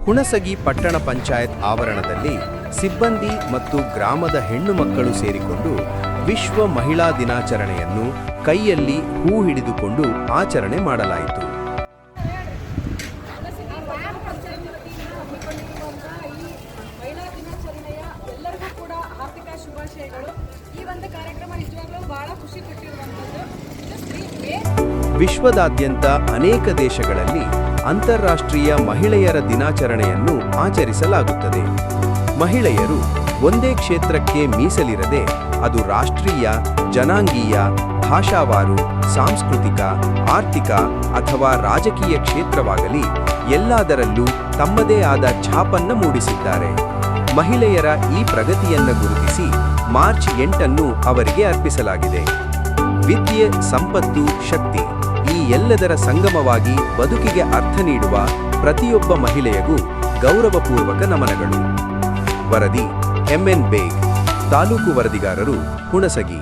ಹುಣಸಗಿ ಪಟ್ಟಣ ಪಂಚಾಯತ್ ಆವರಣದಲ್ಲಿ ಸಿಬ್ಬಂದಿ ಮತ್ತು ಗ್ರಾಮದ ಹೆಣ್ಣು ಮಕ್ಕಳು ಸೇರಿಕೊಂಡು ವಿಶ್ವ ಮಹಿಳಾ ದಿನಾಚರಣೆಯನ್ನು ಕೈಯಲ್ಲಿ ಹೂ ಹಿಡಿದುಕೊಂಡು ಆಚರಣೆ ಮಾಡಲಾಯಿತು. ವಿಶ್ವದಾದ್ಯಂತ ಅನೇಕ ದೇಶಗಳಲ್ಲಿ ಅಂತಾರಾಷ್ಟ್ರೀಯ ಮಹಿಳೆಯರ ದಿನಾಚರಣೆಯನ್ನು ಆಚರಿಸಲಾಗುತ್ತದೆ. ಮಹಿಳೆಯರು ಒಂದೇ ಕ್ಷೇತ್ರಕ್ಕೆ ಮೀಸಲಿರದೆ ಅದು ರಾಷ್ಟ್ರೀಯ, ಜನಾಂಗೀಯ, ಭಾಷಾವಾರು, ಸಾಂಸ್ಕೃತಿಕ, ಆರ್ಥಿಕ ಅಥವಾ ರಾಜಕೀಯ ಕ್ಷೇತ್ರವಾಗಲಿ ಎಲ್ಲದರಲ್ಲೂ ತಮ್ಮದೇ ಆದ ಛಾಪನ್ನು ಮೂಡಿಸಿದ್ದಾರೆ. ಮಹಿಳೆಯರ ಈ ಪ್ರಗತಿಯನ್ನು ಗುರುತಿಸಿ ಮಾರ್ಚ್ 8 ಅವರಿಗೆ ಅರ್ಪಿಸಲಾಗಿದೆ. ವಿದ್ಯೆ, ಸಂಪತ್ತು, ಶಕ್ತಿ ಈ ಎಲ್ಲದರ ಸಂಗಮವಾಗಿ ಬದುಕಿಗೆ ಅರ್ಥ ನೀಡುವ ಪ್ರತಿಯೊಬ್ಬ ಮಹಿಳೆಯಗೂ ಗೌರವಪೂರ್ವಕ ನಮನಗಳು. ವರದಿ MN ಬೇಗ್, ತಾಲೂಕು ವರದಿಗಾರರು, ಹುಣಸಗಿ.